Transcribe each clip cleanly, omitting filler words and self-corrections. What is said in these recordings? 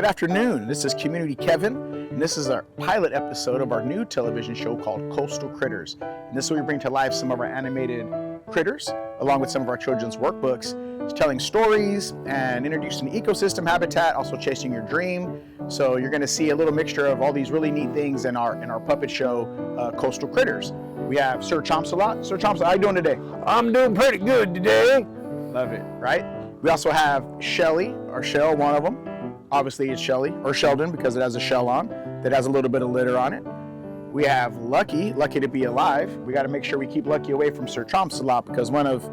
Good afternoon. This is Community Kevin, and this is our pilot episode of our new television show called Coastal Critters. And this is where we bring to life some of our animated critters, along with some of our children's workbooks, telling stories and introducing ecosystem habitat, also chasing your dream. So you're going to see a little mixture of all these really neat things in our puppet show, Coastal Critters. We have Sir Chomsalot. Sir Chomsalot, how you doing today? I'm doing pretty good today. Love it, right? We also have Shelly, or Shell, one of them. Obviously it's Shelly, or Sheldon, because it has a shell on, that has a little bit of litter on it. We have Lucky to be alive. We got to make sure we keep Lucky away from Sir Chomsalot, because one of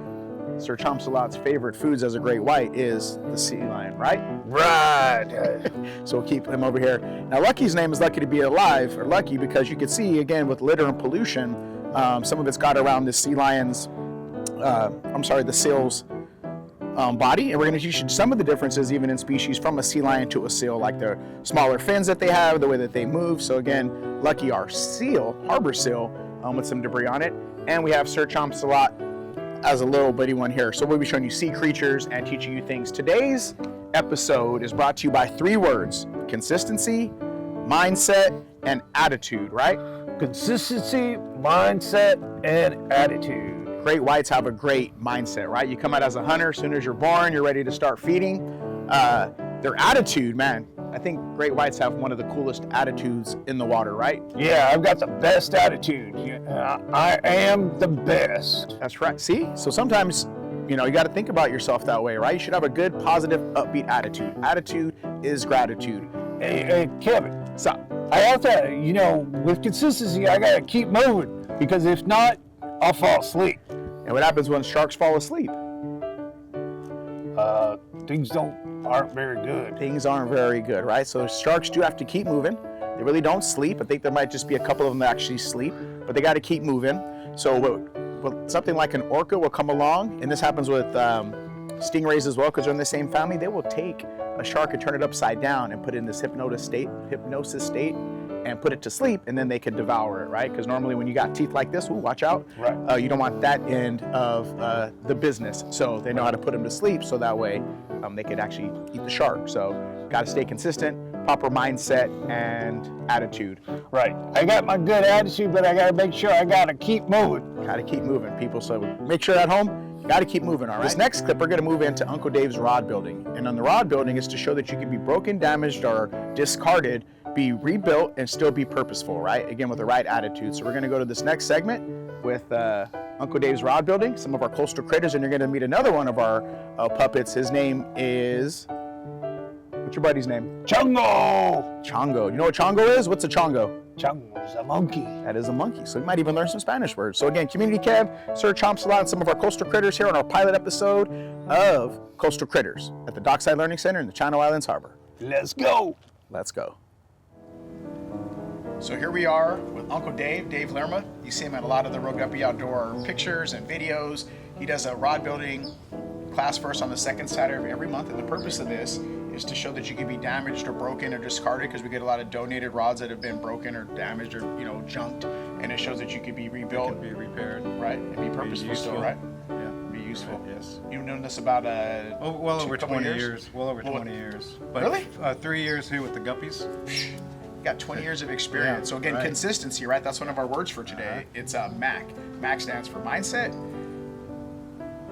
Sir Chomsalot's favorite foods as a great white is the sea lion, right? Right. So we'll keep him over here. Now Lucky's name is Lucky to be alive, or Lucky, because you can see, again, with litter and pollution, some of it's got around the sea lion's, the seal's body, and we're going to teach you some of the differences even in species from a sea lion to a seal, like the smaller fins that they have, the way that they move. So again, Lucky, our seal, harbor seal, with some debris on it. And we have Sir Chomsalot as a little bitty one here. So we'll be showing you sea creatures and teaching you things. Today's episode is brought to you by 3 words: consistency, mindset, and attitude, right? Consistency, mindset, and attitude. Great whites have a great mindset, right? You come out as a hunter, as soon as you're born, you're ready to start feeding. Their attitude, man, I think great whites have one of the coolest attitudes in the water, right? Yeah, I've got the best attitude. I am the best. That's right. See? So sometimes, you got to think about yourself that way, right? You should have a good, positive, upbeat attitude. Attitude is gratitude. Hey, Kevin. So, I have to, with consistency, I got to keep moving, because if not, I'll fall asleep. And what happens when sharks fall asleep? Things aren't very good. Things aren't very good, right? So sharks do have to keep moving. They really don't sleep. I think there might just be a couple of them that actually sleep, but they got to keep moving. So something like an orca will come along, and this happens with stingrays as well, because they're in the same family. They will take a shark and turn it upside down and put it in this hypnosis state, and put it to sleep, and then they can devour it, right? Because normally when you got teeth like this, watch out. Right. You don't want that end of the business. So they know how to put them to sleep, so that way they could actually eat the shark. So got to stay consistent, proper mindset, and attitude. Right. I got my good attitude, but I got to make sure I got to keep moving. Got to keep moving, people. So make sure at home, got to keep moving, all right? This next clip, we're going to move into Uncle Dave's rod building. And on the rod building is to show that you can be broken, damaged, or discarded, be rebuilt, and still be purposeful, right? Again, with the right attitude. So we're going to go to this next segment with Uncle Dave's rod building, some of our coastal critters, and you're going to meet another one of our puppets. His name is, what's your buddy's name? Chongo! Chongo. You know what Chongo is? What's a Chongo? Chongo's a monkey. That is a monkey. So you might even learn some Spanish words. So again, Community Kev, Sir Chomsalot, and some of our coastal critters here on our pilot episode of Coastal Critters at the Dockside Learning Center in the Channel Islands Harbor. Let's go. Let's go. So here we are with Uncle Dave Lerma. You see him at a lot of the Rogue Guppy Outdoor pictures and videos. He does a rod building class first on the second Saturday of every month, and the purpose of this is to show that you can be damaged or broken or discarded, because we get a lot of donated rods that have been broken or damaged or junked, and it shows that you can be rebuilt, can be repaired, right, and be purposeful still, right? Yeah, be useful. Right, yes. You've known this about well over 20 years. Well over 20 years. But, really? 3 years here with the guppies. Got 20 years of experience. Yeah, so again, right. Consistency, right? That's one of our words for today. It's MAC. MAC stands for mindset,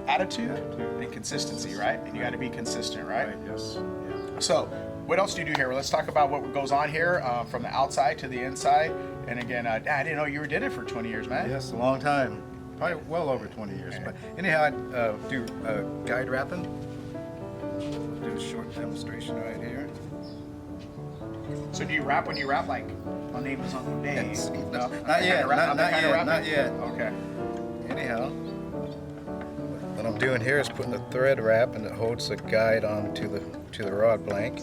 attitude, and consistency, right? And you got to be consistent, right? Right, yes. Yeah. So what else do you do here? Well, let's talk about what goes on here from the outside to the inside. And again, Dad, I didn't know you did it for 20 years, man. Yes, a long time. Probably well over 20 years. But anyhow, I do guide wrapping. Do a short demonstration right here. So do you rap when you rap like, my name is Uncle Dave? No, not yet. Not yet. Okay. Anyhow, what I'm doing here is putting the thread wrap, and it holds the guide onto the rod blank.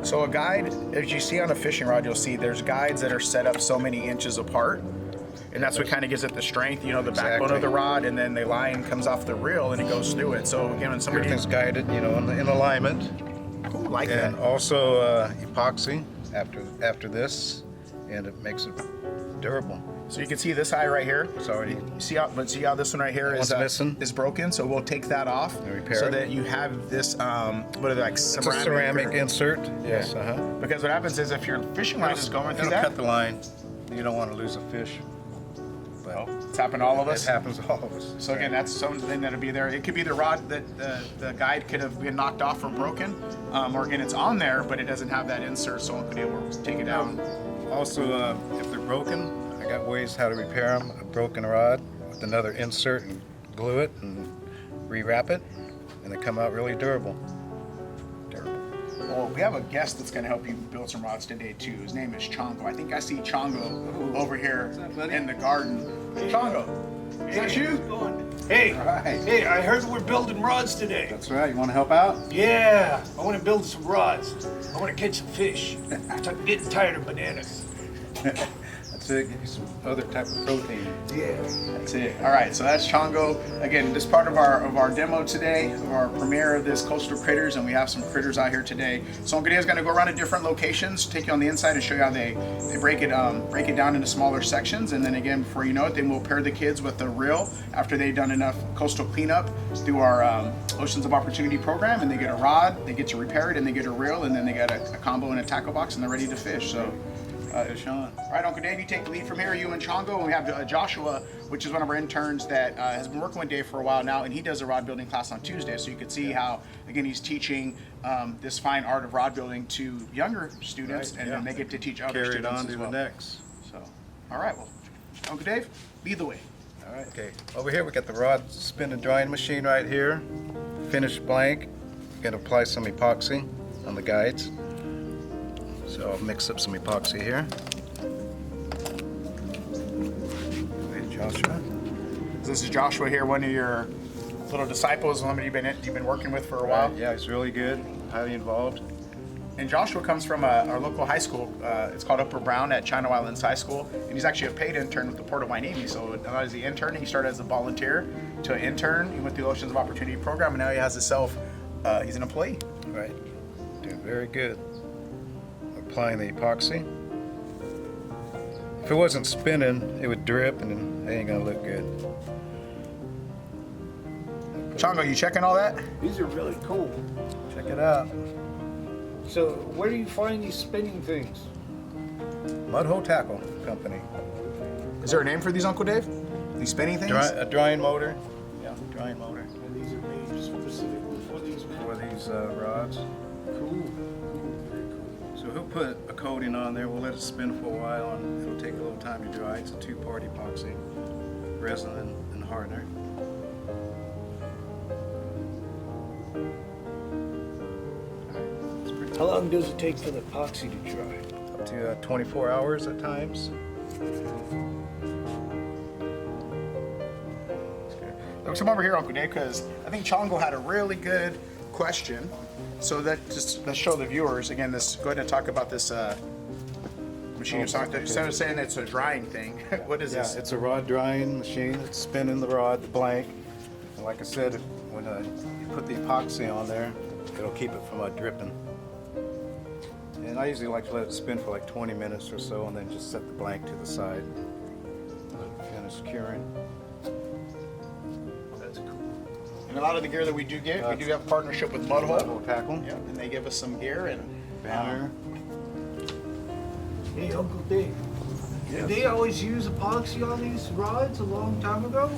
So a guide, as you see on a fishing rod, you'll see there's guides that are set up so many inches apart. And that's what kind of gives it the strength, the backbone of the rod, and then the line comes off the reel and it goes through it. So again, when somebody... Everything's guided, in alignment. Cool, like and that. Also epoxy after this, and it makes it durable. So you can see this eye right here. It's already. See how this one right here One's missing. is broken. So we'll take that off And repair so it. that you have this what are they, like It's a ceramic insert. Yes. Because what happens is if your fishing line is going through It'll that, cut the line. You don't want to lose a fish. But it's happened to all of us. It happens to all of us. So again, that's something that'll be there. It could be the rod that the guide could have been knocked off or broken, or again, it's on there, but it doesn't have that insert, so we'll be able to take it down. Also, if they're broken, I got ways how to repair them. A broken rod with another insert and glue it and rewrap it, and they come out really durable. Well, we have a guest that's going to help you build some rods today too. His name is Chongo. I think I see Chongo over here in the garden. Chongo, is that you? Hey, Right. hey, I heard we're building rods today. That's right. You want to help out? Yeah, I want to build some rods. I want to catch some fish. I'm getting tired of bananas. That's it. Give you some other type of protein. Yeah. That's it. All right, so that's Chongo. Again, this part of our demo today, of our premiere of this Coastal Critters, and we have some critters out here today. So Uncle Dave's going to go around to different locations, take you on the inside, and show you how they break it down into smaller sections. And then again, before you know it, then we'll pair the kids with the reel after they've done enough coastal cleanup through our Oceans of Opportunity program, and they get a rod, they get to repair it, and they get a reel, and then they get a combo and a tackle box, and they're ready to fish. So. Sean. All right, Uncle Dave, you take the lead from here, you and Chongo, and we have Joshua, which is one of our interns that has been working with Dave for a while now, and he does a rod building class on Tuesday, so you can see how, again, he's teaching this fine art of rod building to younger students, Right, and yeah. then they get to teach other Carry it students on as to well. the next. So, all right, well, Uncle Dave, lead the way. All right. Okay. Over here we got the rod spin and drying machine right here. Finished blank. Gonna apply some epoxy on the guides. So I'll mix up some epoxy here. Hey, Joshua. This is Joshua here, one of your little disciples, one you've been working with for a while. Yeah, he's really good. Highly involved. And Joshua comes from our local high school. It's called Upper Brown at China Islands High School. And he's actually a paid intern with the Port of Wainimi. So not as the intern, he started as a volunteer to an intern. He went through the Oceans of Opportunity program, and now he has himself, he's an employee. Right. Doing very good. Applying the epoxy. If it wasn't spinning, it would drip and it ain't gonna look good. Chongo, you checking all that? These are really cool. Check it out. So, where do you find these spinning things? Mudhole Tackle Company. Is there a name for these, Uncle Dave? These spinning things? A drying motor. Yeah, drying motor And these are made specifically for these men? for these rods. Cool. So he'll put a coating on there. We'll let it spin for a while, and it'll take a little time to dry. It's a two-part epoxy, resin and hardener. How long does it take for the epoxy to dry? Up to 24 hours at times. Look, come over here, Uncle Dave, because I think Chongo had a really good question. So that just let's show the viewers again. Go ahead and talk about this machine. Instead of saying it's a drying thing, what is this? It's a rod drying machine. It's spinning the rod, the blank. And like I said, when you put the epoxy on there, it'll keep it from dripping. And I usually like to let it spin for like 20 minutes or so, and then just set the blank to the side. Finish curing. That's cool. And a lot of the gear that we do get, we do have a partnership with Mudhole. Mudhole Tackle. Yeah, and they give us some gear and Banner. Hey, Uncle Dave. Yes. Did they always use epoxy on these rods a long time ago?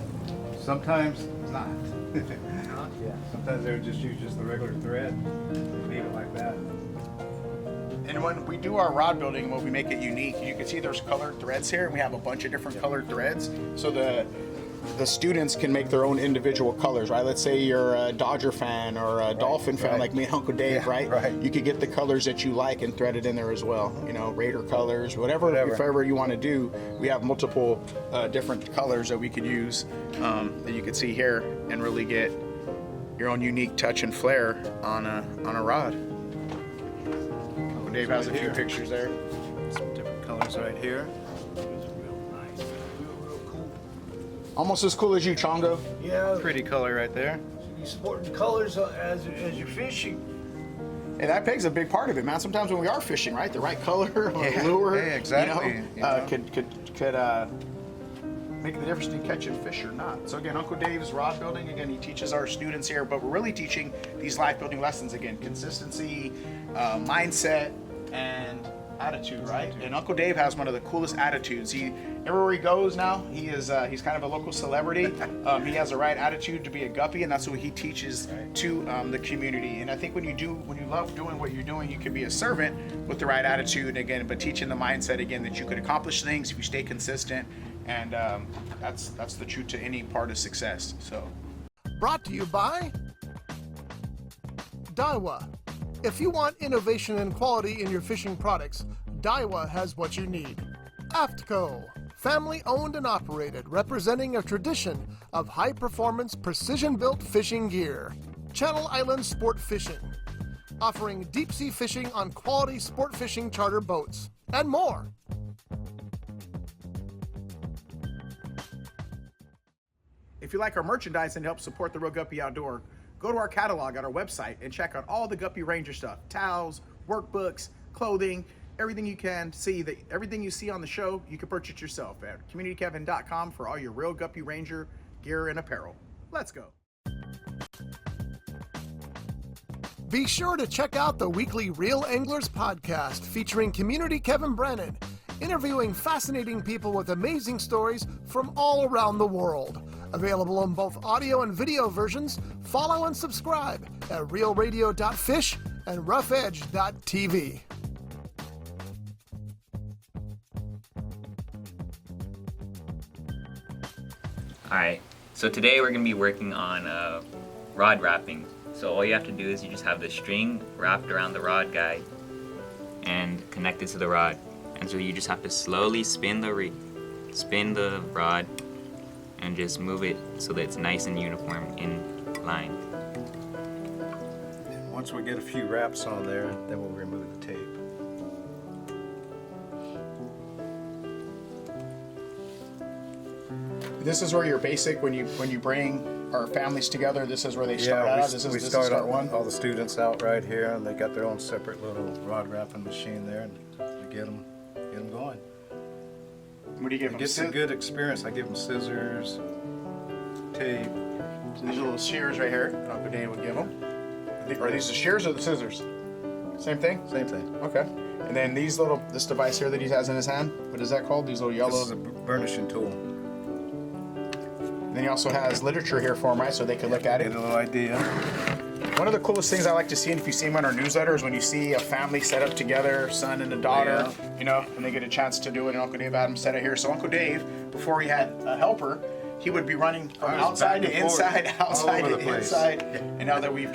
Sometimes not. Not yet. Sometimes they would just use just the regular thread. Leave it like that. And when we do our rod building, when we make it unique, you can see there's colored threads here, and we have a bunch of different colored threads. So the students can make their own individual colors, right? Let's say you're a Dodger fan or a Dolphin fan, right. like me and Uncle Dave, Yeah, right? right. You could get the colors that you like and thread it in there as well. You know, Raider colors, whatever. If ever you want to do, we have multiple different colors that we could use that you could see here and really get your own unique touch and flair on a rod. Uncle Dave has a few pictures there. Some different colors right here. Almost as cool as you, Chongo. Yeah. Pretty color right there. You sporting colors as you're fishing. And that peg's a big part of it, man. Sometimes when we are fishing, right, the right color or Yeah, lure, yeah, exactly, you know, you know. could making the difference between catching fish or not. So again, Uncle Dave's rod building, again, he teaches our students here, but we're really teaching these life building lessons again, consistency, mindset, and attitude, right? And Uncle Dave has one of the coolest attitudes. Everywhere he goes now, he's kind of a local celebrity. He has the right attitude to be a guppy, and that's what he teaches to the community. And I think when you love doing what you're doing, you can be a servant with the right attitude again, but teaching the mindset again that you could accomplish things if you stay consistent, and that's the truth to any part of success. So, Brought to you by Daiwa. If you want innovation and quality in your fishing products, Daiwa has what you need. AFTCO, family owned and operated, representing a tradition of high-performance, precision-built fishing gear. Channel Islands Sport Fishing, offering deep-sea fishing on quality sport fishing charter boats, and more. if you like our merchandise and help support the Real Guppy Outdoor, go to our catalog at our website and check out all the Guppy Ranger stuff: towels, workbooks, clothing, everything you can see. That everything you see on the show, you can purchase yourself at communitykevin.com for all your Real Guppy Ranger gear and apparel. Let's go. Be sure to check out the weekly Real Anglers podcast featuring Community Kevin Brennan, interviewing fascinating people with amazing stories from all around the world. Available in both audio and video versions. Follow and subscribe at realradio.fish and roughedge.tv. Alright, so today we're going to be working on rod wrapping. So all you have to do is you just have the string wrapped around the rod guide and connected to the rod. And so you just have to slowly spin the rod and just move it so that it's nice and uniform in line. And once we get a few wraps on there, then we'll remove the tape. This is where your basic, when you bring our families together, this is where they start out. This is start one. All the students out right here, and they got their own separate little rod wrapping machine there, and we get them going. What do you give them? It's a good experience. I give them scissors, tape. So these are little shears right here that Uncle Dave would give them. Are these the shears or the scissors? Same thing? Same thing. Okay. And then this device here that he has in his hand, what is that called? These little yellow. This is a burnishing tool. And then he also has literature here for them, right? So they can look at it. Get a little idea. One of the coolest things I like to see, and if you see them on our newsletter, is when you see a family set up together, son and a daughter, and they get a chance to do it, and Uncle Dave had them set it here. So Uncle Dave, before he had a helper, he would be running from outside to inside, outside to inside. And now that we've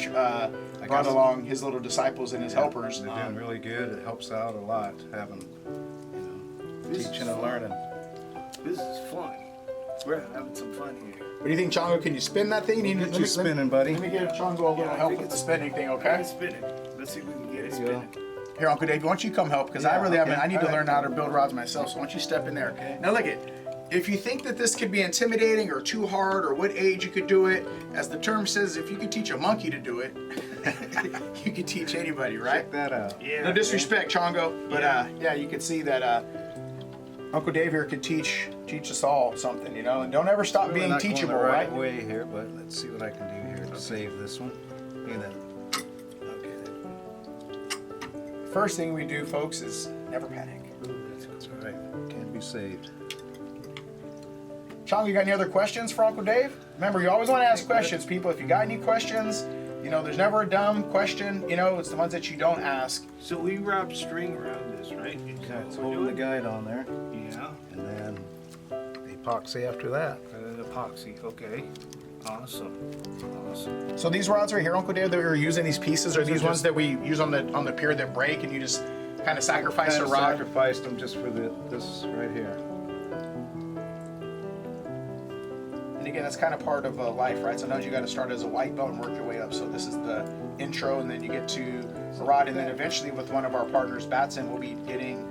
brought along his little disciples and his helpers. They're doing really good. It helps out a lot, having, teaching and learning. This is fun. We're having some fun here. What do you think, Chongo? Can you spin that thing? Get you spinning, buddy. Let me give Chongo a little help with the spinning thing, okay? Spin it. Let's see if we can get it spinning. Here, Uncle Dave, why don't you come help? Because I really haven't. I need to learn how to build rods myself. So why don't you step in there? Okay. Now look if you think that this could be intimidating or too hard or what age you could do it, as the term says, if you could teach a monkey to do it, you could teach anybody, right? Check that out. Yeah. No disrespect, Chongo, but you can see that Uncle Dave here could teach us all something, and don't ever stop being not teachable, going the right? way here, but let's see what I can do here to save this one. Look at that. Okay. First thing we do, folks, is never panic. That's all right. Can be saved. Chong, you got any other questions for Uncle Dave? Remember, you always want to ask questions, people. If you got any questions, there's never a dumb question. It's the ones that you don't ask. So we wrap string around this, right? Okay, it's holding the guide on there. Yeah. And then the epoxy after that. Epoxy. Okay. Awesome. So these rods right here, Uncle Dave, that we were using, these pieces, are these ones that we use on the pier that break, and you just kind of sacrifice a rod? Sacrificed them just for this right here. And again, that's kind of part of life, right? Sometimes you got to start as a white belt and work your way up. So this is the intro, and then you get to a rod, and then eventually with one of our partners, Batson, we'll be getting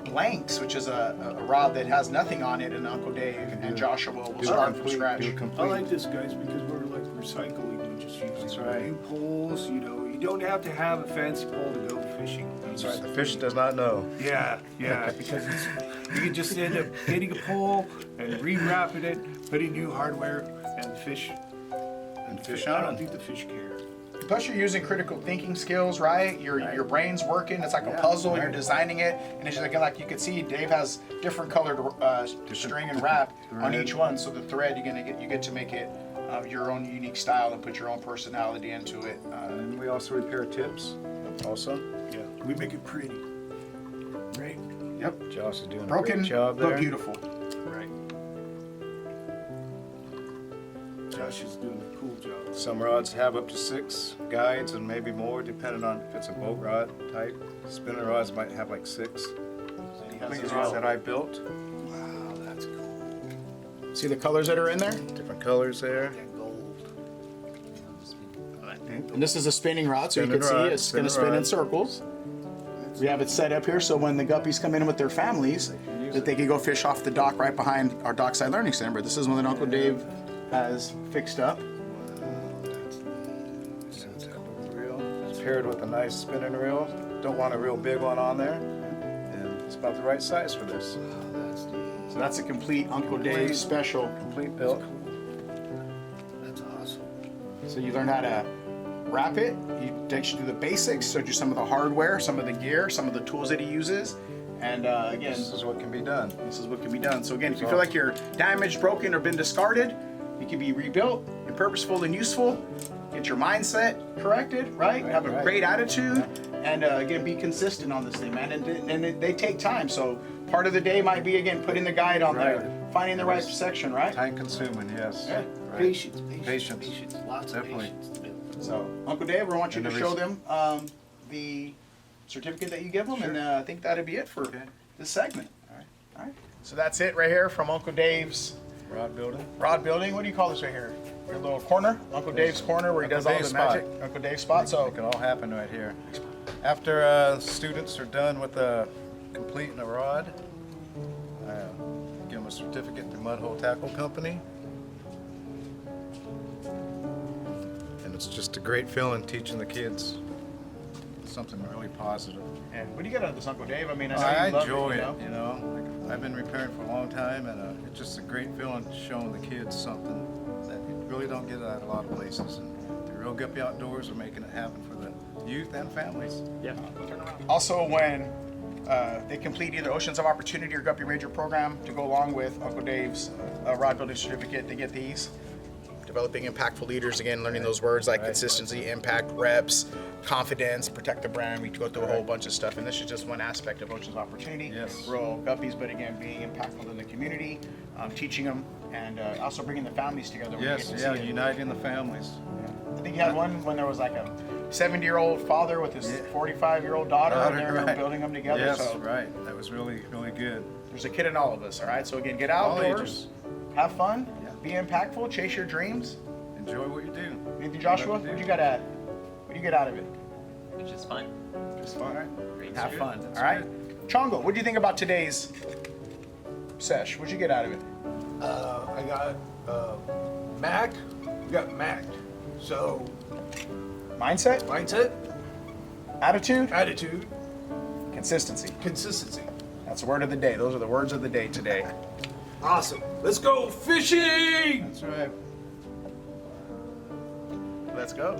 blanks, which is a rod that has nothing on it, and Uncle Dave and Joshua will start from scratch. I like this, guys, because we're like recycling and just using That's right. new poles. You know, you don't have to have a fancy pole to go fishing. That's right. The fish does not know. Yeah, because you can just end up getting a pole and rewrapping it, putting new hardware, and fish. Fish I on. don't think the fish care. Plus, you're using critical thinking skills, right? Your brain's working. It's like a puzzle. You're designing it, and it's like you can see, Dave has different colored string and wrap on each one. So the thread you get to make it your own unique style and put your own personality into it. And we also repair tips. Also. Yeah, we make it pretty. Right? Yep. Josh is doing a Broken, great job there. but beautiful. Right. Josh is doing a cool job. Some rods have up to 6 guides and maybe more, depending on if it's a boat rod type. Spinning rods might have like 6. These rods that I built. Wow, that's cool. See the colors that are in there? Different colors there. And gold. And this is a spinning rod, so you Spinning can see rod, it's going to spinning spin in rod. circles. We have it set up here so when the guppies come in with their families, that they can go fish off the dock right behind our Dockside Learning Center. But this is one that Uncle Dave has fixed up. It's paired with a nice spinning reel. Don't want a real big one on there. And it's about the right size for this. So that's a complete Uncle Dave special. Complete built. That's awesome. So you learn how to wrap it. He takes you through the basics, showed you some of the hardware, some of the gear, some of the tools that he uses. And again, This is what can be done. this is what can be done. So again, if you feel like you're damaged, broken, or been discarded, it can be rebuilt and purposeful and useful. Get your mindset corrected, right? Have a right. great attitude, and again, be consistent on this thing, man. And they take time. So part of the day might be again putting the guide on there, finding the right section, right? Time consuming, yes. Yeah. Right. Patience. Patience. Lots Definitely. of patience. So Uncle Dave, we want you And to the show them the certificate that you give them, and I think that'd be it for this segment. All right. All right. So that's it right here from Uncle Dave's Rod building. rod building. What do you call this right here? Your little corner, Uncle Dave's corner, where he does Uncle all Dave's the magic. spot. Uncle Dave's spot. So It can all happen right here. After students are done with completing a rod, give them a certificate to Mud Hole Tackle Company. And it's just a great feeling teaching the kids something really positive. and what do you get out of this, Uncle Dave? I mean, I know I you love enjoy it. it, you know. Like, I've been repairing for a long time, and it's just a great feeling showing the kids something that you really don't get at a lot of places. And the Real Guppy Outdoors are making it happen for the youth and families. Also, when they complete either Oceans of Opportunity or Guppy Ranger program to go along with Uncle Dave's rod building certificate, they get these. Developing impactful leaders, again, learning those words like consistency, impact, reps, confidence, protect the brand. We go through a whole bunch of stuff, and this is just one aspect of Oceans of Opportunity. Yes. Rural Guppies, but again, being impactful in the community, teaching them, and also bringing the families together. When you Yes, get to yeah, see it. uniting the families. I think you had one when there was like a 70-year-old father with his 45-year-old daughter, and they were Right. building them together. Yes, So right. That was really, really good. there's a kid in all of us, all right? So again, get All outdoors, ages. have fun, Yeah. be impactful, chase your dreams. Enjoy what you do. Anything, Joshua? Whatever What you you got at? What do you get out of it? It's just fun. Just fun. Great Have stuff. fun. That's All right. Chongo, what do you think about today's sesh? What'd you get out of it? I got Mac. We got Mac. So Mindset, mindset, attitude, attitude, consistency. consistency. That's the word of the day. Those are the words of the day today. Awesome. Let's go fishing. That's right. Let's go.